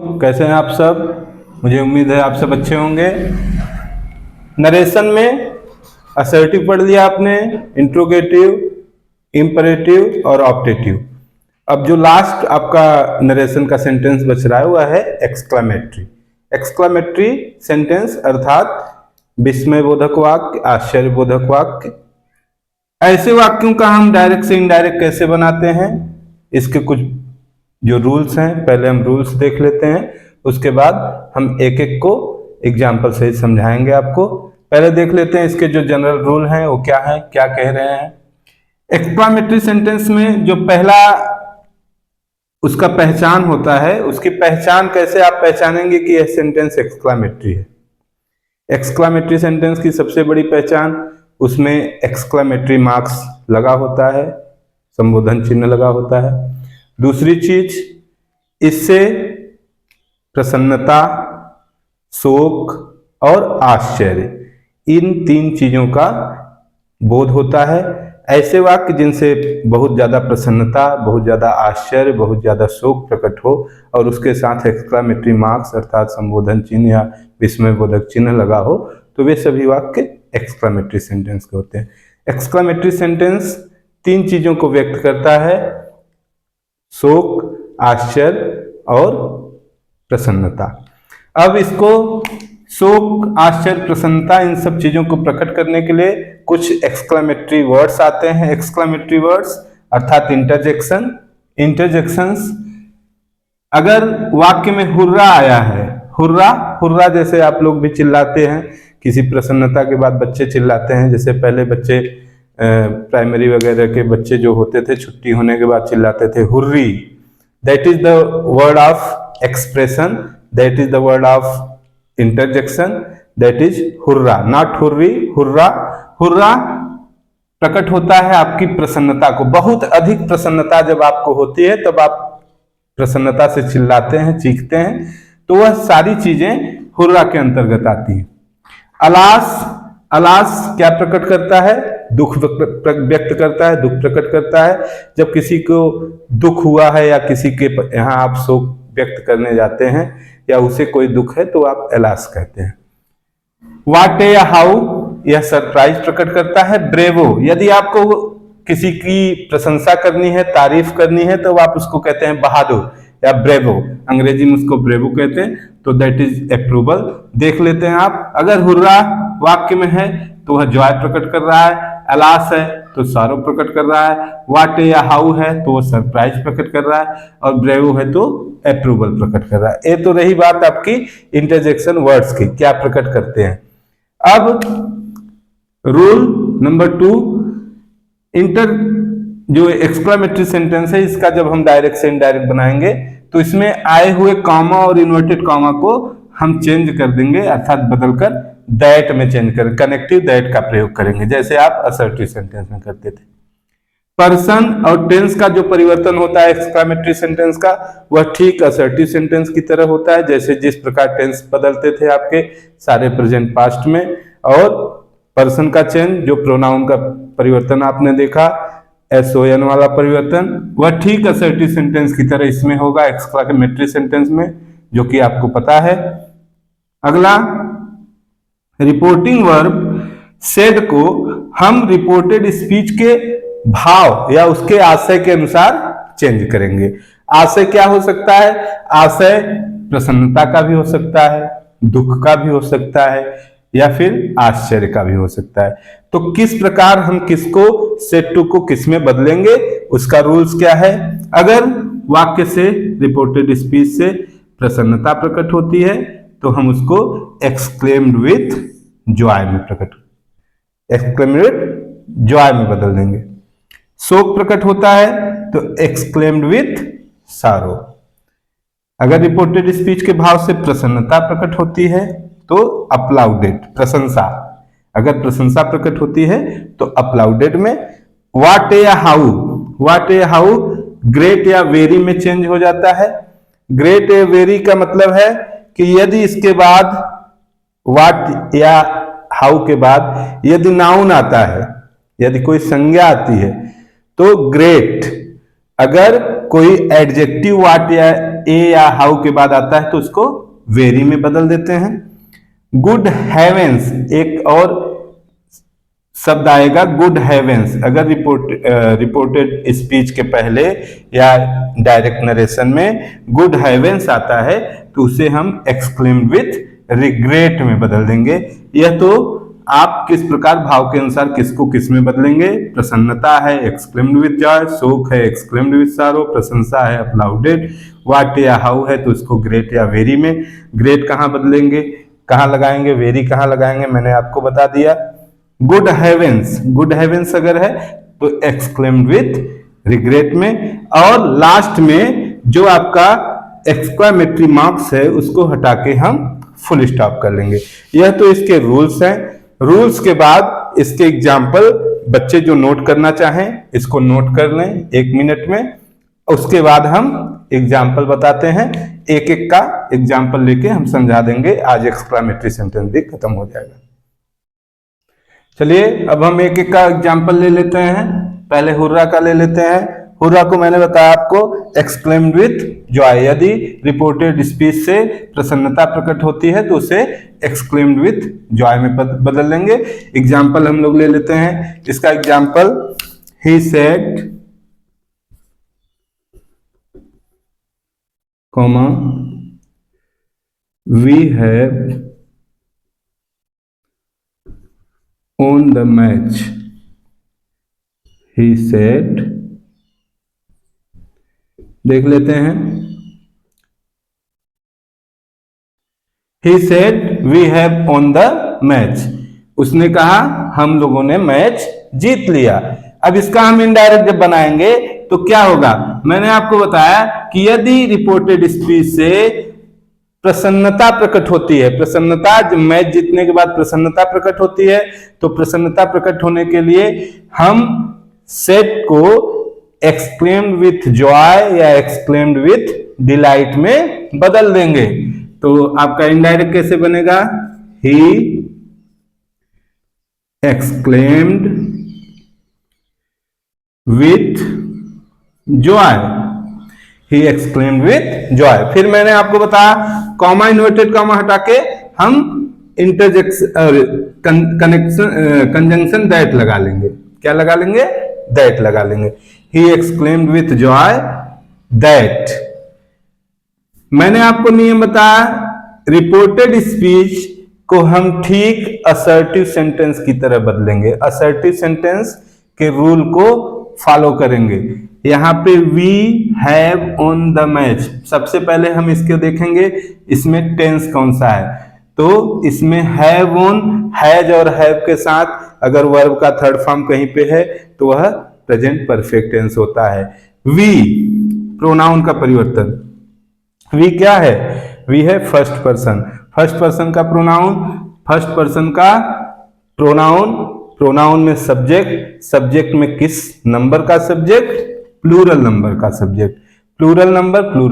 कैसे हैं आप सब? मुझे उम्मीद है आप सब अच्छे होंगे। नरेशन में असर्टिव पढ़ लिया आपने, इंट्रोगेटिव, इंपरेटिव और ऑप्टेटिव। अब जो लास्ट आपका नरेशन का सेंटेंस बच रहा है वह है एक्सक्लामेटरी। एक्सक्लामेटरी सेंटेंस अर्थात विस्मयबोधक वाक्य, आश्चर्यबोधक वाक्य। ऐसे वाक्यों का हम डायरेक्ट से इनडायरेक्ट कैसे बनाते हैं, इसके कुछ जो रूल्स हैं, पहले हम रूल्स देख लेते हैं, उसके बाद हम एक एक को एग्जाम्पल से समझाएंगे आपको। पहले देख लेते हैं इसके जो जनरल रूल हैं वो क्या है, क्या कह रहे हैं। एक्सक्लामेटरी सेंटेंस में जो पहला उसका पहचान होता है, उसकी पहचान कैसे आप पहचानेंगे कि यह सेंटेंस एक्सक्लामेटरी है। एक्सक्लामेटरी सेंटेंस की सबसे बड़ी पहचान, उसमें एक्सक्लामेटरी मार्क्स लगा होता है, संबोधन चिन्ह लगा होता है। दूसरी चीज, इससे प्रसन्नता, शोक और आश्चर्य, इन तीन चीजों का बोध होता है। ऐसे वाक्य जिनसे बहुत ज्यादा प्रसन्नता, बहुत ज्यादा आश्चर्य, बहुत ज्यादा शोक प्रकट हो और उसके साथ एक्सक्लामेटरी मार्क्स अर्थात संबोधन चिन्ह या विस्मयबोधक चिन्ह लगा हो, तो वे सभी वाक्य एक्सक्लामेटरी सेंटेंस के होते हैं। एक्सक्लामेटरी सेंटेंस तीन चीजों को व्यक्त करता है, शोक, आश्चर्य और प्रसन्नता। अब इसको शोक, आश्चर्य, प्रसन्नता, इन सब चीजों को प्रकट करने के लिए कुछ एक्सक्लामेटरी वर्ड्स आते हैं। एक्सक्लामेटरी वर्ड्स अर्थात इंटरजेक्शन, इंटरजेक्शंस। अगर वाक्य में हुर्रा आया है, हुर्रा, हुर्रा जैसे आप लोग भी चिल्लाते हैं, किसी प्रसन्नता के बाद बच्चे चिल्लाते हैं, जैसे पहले बच्चे प्राइमरी वगैरह के बच्चे जो होते थे छुट्टी होने के बाद चिल्लाते थे hooray. That is the word of expression, that is the word of interjection, that is hurrah, not hooray, hurrah. Hurrah प्रकट होता है आपकी प्रसन्नता को, बहुत अधिक प्रसन्नता जब आपको होती है तब आप प्रसन्नता से चिल्लाते हैं, चीखते हैं, तो वह सारी चीजें हुर्रा के अंतर्गत आती हैं। अलास, अलास क्या प्रकट करता है? दुख व्यक्त करता है, दुख प्रकट करता है। जब किसी को दुख हुआ है या किसी के यहाँ आप शोक व्यक्त करने जाते हैं या उसे कोई दुख है तो आप अलास कहते हैं। वाट या हाउ, यह सरप्राइज प्रकट करता है। ब्रेवो, यदि आपको किसी की प्रशंसा करनी है, तारीफ करनी है, तो आप उसको कहते हैं बहादुर या ब्रेवो, अंग्रेजी में उसको ब्रेवो कहते हैं, तो दैट इज अप्रूवल। देख लेते हैं आप, अगर हुर्रा वाक्य में है तो वह जॉय प्रकट कर रहा है, अलास है तो सारो प्रकट कर रहा है, वाट या हाउ है तो वो सरप्राइज प्रकट कर रहा है, और ब्रेवो है तो अप्रूवल प्रकट कर रहा है। ये तो रही बात आपकी इंटरजेक्शन वर्ड्स की, क्या प्रकट करते हैं। अब रूल नंबर 2, इंटर जो एक्सक्लामेटरी सेंटेंस है, इसका जब हम डायरेक्ट से इनडायरेक्ट बनाएंगे तो इसमें आए हुए कॉमा और इन्वर्टेड कॉमा को हम चेंज कर देंगे, अर्थात बदलकर दैट में चेंज कर, कनेक्टिव दैट का प्रयोग करेंगे, जैसे आप असर्टिव सेंटेंस में करते थे। पर्सन और टेंस का जो परिवर्तन होता है एक्सक्लामेटरी सेंटेंस का, वह ठीक असर्टिव सेंटेंस की तरह होता है, जैसे जिस प्रकार टेंस बदलते थे आपके सारे प्रेजेंट पास्ट में। और पर्सन का चेंज, जो प्रोनाउन का परिवर्तन आपने देखा, SON वाला परिवर्तन, वह ठीक असर्टिव सेंटेंस की तरह इसमें होगा एक्सक्लामेटरी सेंटेंस में, जो कि आपको पता है। अगला, रिपोर्टिंग वर्ब सेड को हम रिपोर्टेड स्पीच के भाव या उसके आशय के अनुसार चेंज करेंगे। आशय क्या हो सकता है? आशय प्रसन्नता का भी हो सकता है, दुख का भी हो सकता है, या फिर आश्चर्य का भी हो सकता है। तो किस प्रकार हम किसको, सेड टू को किस में बदलेंगे, उसका रूल्स क्या है? अगर वाक्य से, रिपोर्टेड स्पीच से प्रसन्नता प्रकट होती है तो हम उसको एक्सक्लेम्ड विथ जॉय में प्रकट, एक्सक्लेम्ड विथ जॉय में बदल देंगे। शोक प्रकट होता है तो एक्सक्लेम्ड विथ सारो। अगर रिपोर्टेड स्पीच के भाव से प्रसन्नता प्रकट होती है तो अपलाउडेड, प्रशंसा। अगर प्रशंसा प्रकट होती है तो अपलाउडेड में। वाट या हाउ, वाट या हाउ ग्रेट या वेरी में चेंज हो जाता है। ग्रेट या वेरी का मतलब है कि यदि इसके बाद वाट या हाउ के बाद यदि नाउन आता है, यदि कोई संज्ञा आती है तो ग्रेट। अगर कोई एडजेक्टिव वाट या ए या हाउ के बाद आता है तो उसको वेरी में बदल देते हैं। गुड हेवेंस, एक और शब्द आएगा गुड हेवेंस, अगर रिपोर्टेड स्पीच के पहले या डायरेक्ट नरेशन में गुड हेवेंस आता है तो उसे हम एक्सक्लेम्ड विथ रिग्रेट में बदल देंगे। यह तो आप किस प्रकार भाव के अनुसार किसको किस में बदलेंगे। प्रसन्नता है एक्सक्लेम्ड विथ जॉय, शोक है एक्सक्लेम्ड विथ सारो, प्रशंसा है अपलाउडेड, व्हाट या हाउ है तो उसको ग्रेट या वेरी में। ग्रेट कहाँ बदलेंगे, कहाँ लगाएंगे, वेरी कहाँ लगाएंगे, मैंने आपको बता दिया। गुड हेवेंस, गुड हेवेंस अगर है तो एक्सक्लेम्ड विथ रिग्रेट में, और लास्ट में जो आपका एक्सक्लेमेटरी मार्क्स है उसको हटा के हम फुल स्टॉप कर लेंगे। यह तो इसके रूल्स हैं। रूल्स के बाद इसके एग्जाम्पल बच्चे जो नोट करना चाहें इसको नोट कर लें 1 मिनट में, उसके बाद हम एग्जाम्पल बताते हैं। एक एक का एग्जाम्पल लेके हम समझा देंगे, आज एक्सक्लेमेटरी सेंटेंस भी खत्म हो जाएगा। चलिए अब हम एक एक का एग्जाम्पल ले लेते हैं। पहले हुर्रा का ले लेते हैं। हुर्रा को मैंने बताया आपको एक्सक्लेम्ड विथ जॉय, यदि रिपोर्टेड स्पीच से प्रसन्नता प्रकट होती है तो उसे एक्सक्लेम्ड विथ जॉय में बदल लेंगे। एग्जाम्पल हम लोग ले लेते हैं। इसका example, he said comma we have on the match, he said, देख लेते हैं। he said we have won the match, उसने कहा हम लोगों ने मैच जीत लिया। अब इसका हम इनडायरेक्ट जब बनाएंगे तो क्या होगा, मैंने आपको बताया कि यदि रिपोर्टेड स्पीच से प्रसन्नता प्रकट होती है, प्रसन्नता जब मैच जीतने के बाद प्रसन्नता प्रकट होती है तो प्रसन्नता प्रकट होने के लिए हम सेट को एक्सक्लेम्ड विथ जॉय या एक्सक्लेम्ड विथ डिलाइट में बदल देंगे। तो आपका इनडायरेक्ट कैसे बनेगा, he exclaimed with Joy, he exclaimed with Joy. फिर मैंने आपको बताया कॉमा इन्वर्टेड कॉमा हटा के हम कंजंक्शन दैट लगा लेंगे। क्या लगा लेंगे, दैट लगा लेंगे। He exclaimed with Joy that. मैंने आपको नियम बताया, रिपोर्टेड स्पीच को हम ठीक असर्टिव सेंटेंस की तरह बदलेंगे। असर्टिव सेंटेंस के रूल को फॉलो करेंगे। यहाँ पे we have on the match, सबसे पहले हम इसके देखेंगे इसमें टेंस कौन सा है। तो इसमें हैव ऑन, हैज और हैव के साथ अगर वर्ब का थर्ड फॉर्म कहीं पे है तो वह प्रेजेंट परफेक्ट टेंस होता है। वी प्रोनाउन का परिवर्तन, वी क्या है, वी है फर्स्ट पर्सन। फर्स्ट पर्सन का प्रोनाउन, फर्स्ट पर्सन का प्रोनाउन, प्रोनाउन में सब्जेक्ट, सब्जेक्ट में किस नंबर का सब्जेक्ट, प्लूरल नंबर का सब्जेक्ट। प्लूरल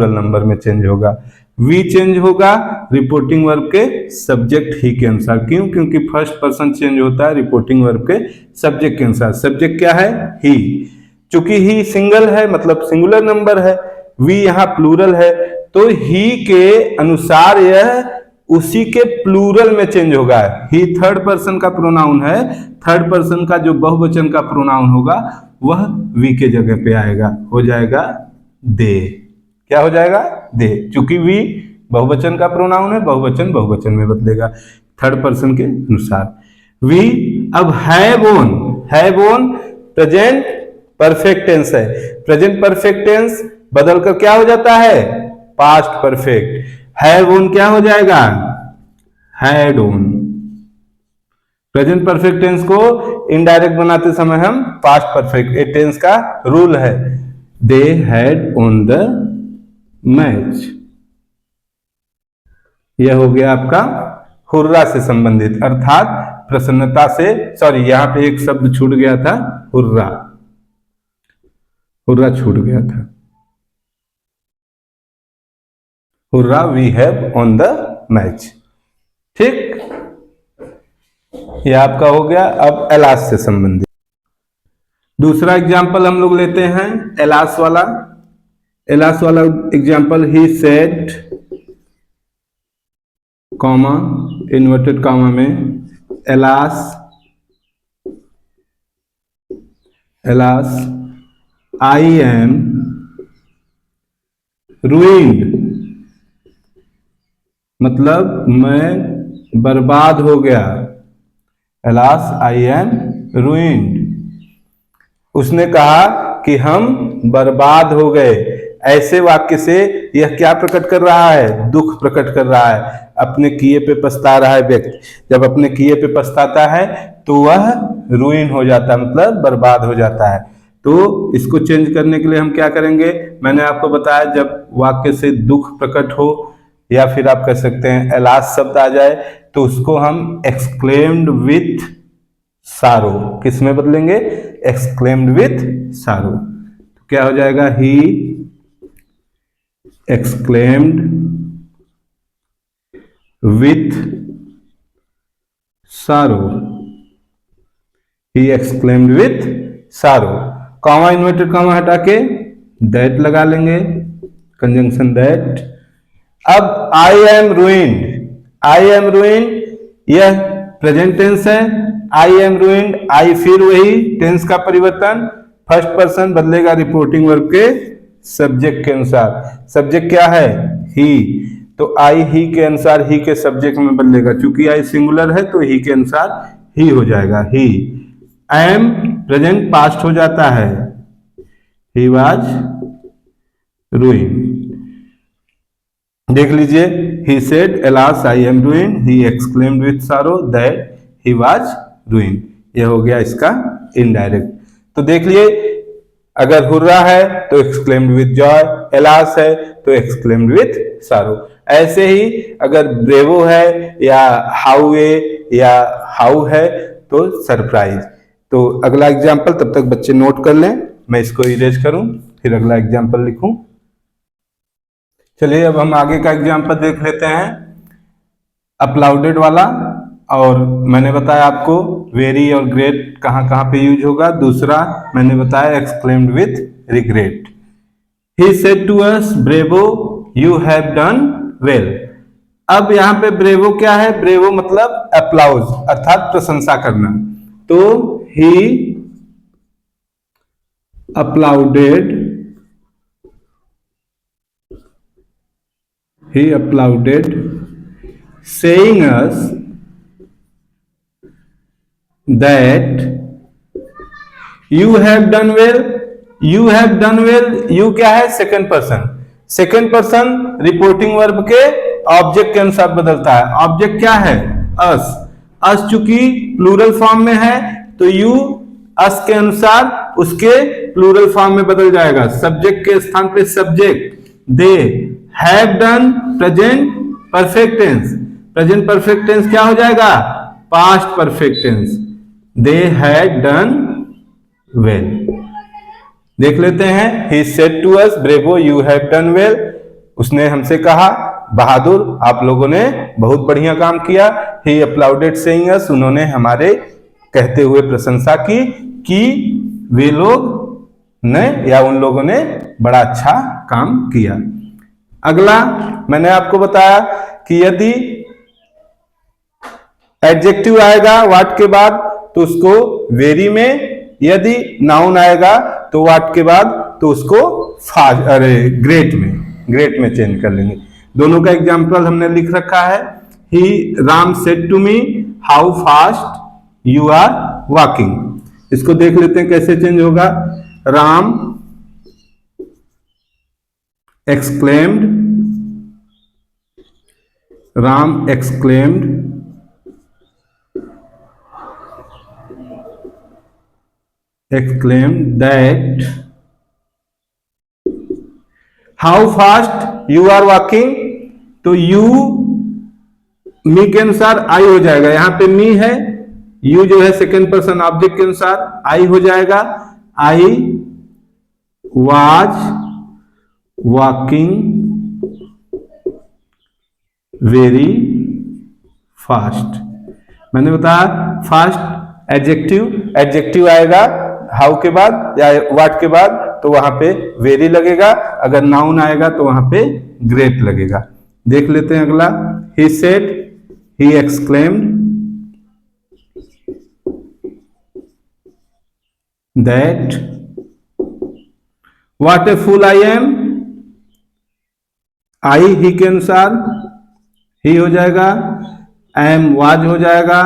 नंबर में चेंज होगा। वी चेंज होगा रिपोर्टिंग वर्ब के सब्जेक्ट ही के अनुसार। क्यों, क्योंकि फर्स्ट पर्सन चेंज होता है रिपोर्टिंग वर्ब के सब्जेक्ट के अनुसार। सब्जेक्ट क्या है, ही। चूंकि ही सिंगल है मतलब सिंगुलर नंबर है, वी यहाँ प्लूरल है, तो ही के अनुसार यह उसी के प्लूरल में चेंज होगा। ही थर्ड पर्सन का प्रोनाउन है, थर्ड पर्सन का जो बहुवचन का प्रोनाउन होगा वह वी के जगह पे आएगा, हो जाएगा दे। क्या हो जाएगा, दे। चूंकि वी बहुवचन का प्रोनाउन है, बहुवचन बहुवचन में बदलेगा थर्ड पर्सन के अनुसार। वी अब have on, have on present perfect tense है। प्रेजेंट परफेक्ट टेंस बदलकर क्या हो जाता है, पास्ट परफेक्ट। हैव ऑन क्या हो जाएगा, had on. Present perfect tense को इनडायरेक्ट बनाते समय हम पास्ट परफेक्ट, ये टेंस का रूल है। They had on the match. यह हो गया आपका हुर्रा से संबंधित, अर्थात प्रसन्नता से, सॉरी यहां पे एक शब्द छूट गया था, हुर्रा, हुर्रा छूट गया था। Hurrah we have on the match. ठीक, यह आपका हो गया। अब एलास से संबंधित दूसरा एग्जाम्पल हम लोग लेते हैं, एलास वाला। एलास वाला example, he said, comma inverted comma में, एलास आई एम ruined, मतलब मैं बर्बाद हो गया। एलास आई एम ruined, उसने कहा कि हम बर्बाद हो गए। ऐसे वाक्य से यह क्या प्रकट कर रहा है? दुख प्रकट कर रहा है, अपने किए पे पछता रहा है व्यक्ति। जब अपने किए पे पछताता है तो वह रुइन हो जाता है, मतलब बर्बाद हो जाता है। तो इसको चेंज करने के लिए हम क्या करेंगे? मैंने आपको बताया, जब वाक्य से दुख प्रकट हो या फिर आप कह सकते हैं एलास शब्द आ जाए तो उसको हम एक्सक्लेम्ड विथ सारो, किस में बदलेंगे? एक्सक्लेम्ड विथ सारो। तो क्या हो जाएगा? ही एक्सक्लेम्ड विथ सारो, ही एक्सक्लेम्ड विथ सारो। कॉमा इन्वर्टेड कॉमा हटा के दैट लगा लेंगे, कंजंक्शन दैट। अब I am ruined, I am ruined यह प्रेजेंट टेंस है। आई एम रूइंड, आई फिर वही टेंस का परिवर्तन, फर्स्ट पर्सन बदलेगा रिपोर्टिंग वर्ब के सब्जेक्ट के अनुसार। सब्जेक्ट क्या है? ही, तो आई ही के अनुसार ही के सब्जेक्ट में बदलेगा। चूंकि आई सिंगुलर है तो ही के अनुसार ही हो जाएगा, ही। एम प्रेजेंट पास्ट हो जाता है, ही वाज रूइंड। देख लीजिए, he said alas I am ruined, he exclaimed with सारो दैट ही वाज रूइंड। यह हो गया इसका इनडायरेक्ट। तो देख लिए, अगर हुर्रा है तो एक्सक्लेम्ड विथ जॉय, एलास है तो एक्सक्लेम्ड विथ सारो। ऐसे ही अगर ब्रेवो है या हाउ ए या हाउ है तो सरप्राइज। तो अगला एग्जाम्पल, तब तक बच्चे नोट कर लें, मैं इसको इरेज करूं फिर अगला एग्जाम्पल लिखूं। चलिए अब हम आगे का एग्जाम्पल देख लेते हैं, अपलाउडेड वाला। और मैंने बताया आपको वेरी और ग्रेट कहां कहां पे यूज होगा। दूसरा मैंने बताया exclaimed with regret. He said to us bravo you have done well. अब यहां पे ब्रेवो क्या है? ब्रेवो मतलब अप्लाउज अर्थात प्रशंसा करना। तो ही applauded, he applauded, saying us that you have done well, you have done well, you क्या है? Second person. Second person reporting verb के ऑब्जेक्ट के अनुसार बदलता है। ऑब्जेक्ट क्या है? अस। अस चूंकि प्लूरल फॉर्म में है तो यू अस के अनुसार उसके प्लूरल फॉर्म में बदल जाएगा। सब्जेक्ट के स्थान पे subject. They have done present perfect tense. Present perfect tense क्या हो जाएगा? Past perfect tense. They had done well. देख लेते हैं, he said to us bravo you have done well. उसने हमसे कहा बहादुर आप लोगों ने बहुत बढ़िया काम किया। ही अपलाउडेड सेइंग अस, उन्होंने हमारे कहते हुए प्रशंसा की कि वे लोग ने या उन लोगों ने बड़ा अच्छा काम किया। अगला मैंने आपको बताया कि यदि एडजेक्टिव आएगा वाट के बाद तो उसको वेरी में, यदि नाउन आएगा तो वाट के बाद तो उसको ग्रेट में चेंज कर लेंगे। दोनों का एग्जाम्पल हमने लिख रखा है। He Ram said to me how fast you are walking. इसको देख लेते हैं कैसे चेंज होगा। Ram exclaimed, Ram exclaimed that how fast you are walking. तो यू मी के अनुसार आई हो जाएगा। यहां पे मी है, यू जो है सेकेंड पर्सन ऑब्जेक्ट के अनुसार आई हो जाएगा। I was walking very fast. मैंने बताया फास्ट एडजेक्टिव, एडजेक्टिव आएगा हाउ के बाद या व्हाट के बाद तो वहां पे वेरी लगेगा, अगर नाउन आएगा तो वहां पे ग्रेट लगेगा। देख लेते हैं अगला। He said, he exclaimed, that, what a fool I am, I he के अनुसार ही हो जाएगा, एम वाज हो जाएगा,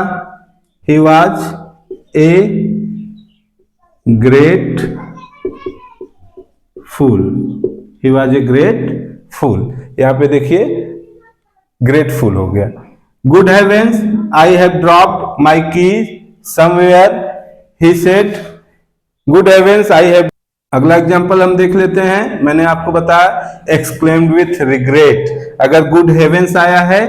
he was a great fool, he was a great fool. यहां पे देखिए ग्रेटफुल हो गया। Good heavens, I have dropped my keys somewhere, he said, good heavens I have. अगला एग्जांपल हम देख लेते हैं। मैंने आपको बताया एक्सक्लेम्ड विथ रिग्रेट, अगर गुड हेवेंस आया है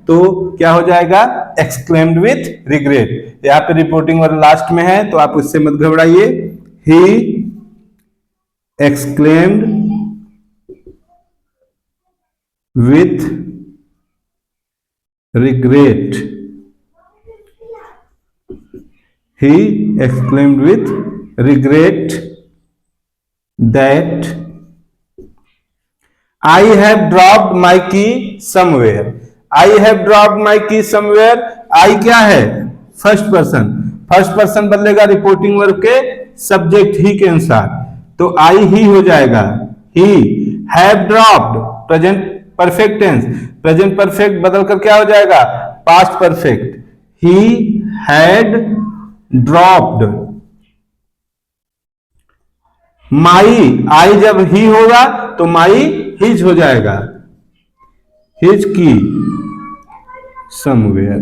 तो क्या हो जाएगा, एक्सक्लेम्ड विथ रिग्रेट। यहाँ पे रिपोर्टिंग वर्ब लास्ट में है तो आप उससे मत घबराइए। He exclaimed with regret, he exclaimed with regret that I have dropped my key somewhere. I have dropped my key somewhere. I क्या है, फर्स्ट पर्सन, फर्स्ट पर्सन बदलेगा रिपोर्टिंग वर्ब के सब्जेक्ट ही के अनुसार, तो आई ही हो जाएगा। he have dropped present perfect tense, present perfect बदल कर क्या हो जाएगा, past perfect. he had dropped my, I जब ही होगा तो माई हिज हो जाएगा, हिज की समवेयर।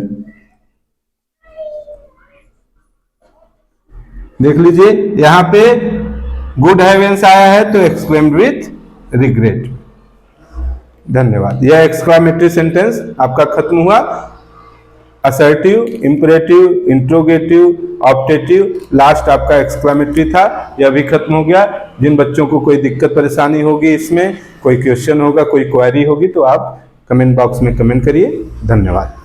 देख लीजिए यहां पे गुड हेवेंस आया है तो एक्सक्लेम्ड विथ रिग्रेट। धन्यवाद। यह एक्सक्लामेटरी सेंटेंस आपका खत्म हुआ। Assertive, imperative, interrogative, optative, last आपका एक्सक्लामेटरी था, यह भी खत्म हो गया। जिन बच्चों को कोई दिक्कत परेशानी होगी, इसमें कोई क्वेश्चन होगा, कोई क्वेरी होगी तो आप कमेंट बॉक्स में कमेंट करिए। धन्यवाद।